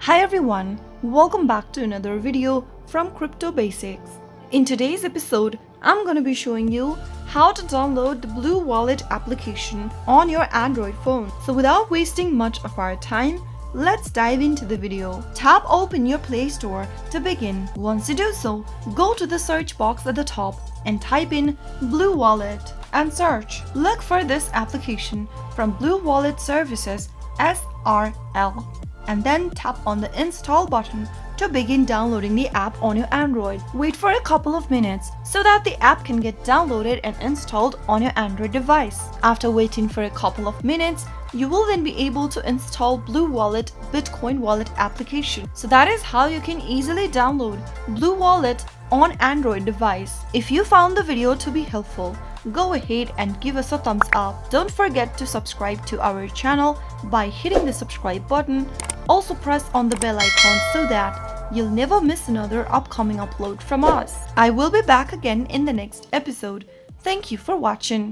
Hi everyone, welcome back to another video from Crypto Basics. In today's episode, I'm going to be showing you how to download the BlueWallet application on your Android phone. So without wasting much of our time, let's dive into the video. Tap open your Play Store to begin. Once you do so, go to the search box at the top and type in BlueWallet and search. Look for this application from BlueWallet Services SRL. And then tap on the install button to begin downloading the app on your Android. Wait for a couple of minutes so that the app can get downloaded and installed on your Android device. After waiting for a couple of minutes, you will then be able to install BlueWallet Bitcoin Wallet application. So that is how you can easily download BlueWallet on Android device. If you found the video to be helpful, go ahead and give us a thumbs up. Don't forget to subscribe to our channel by hitting the subscribe button. Also press on the bell icon so that you'll never miss another upcoming upload from us. I will be back again in the next episode. Thank you for watching.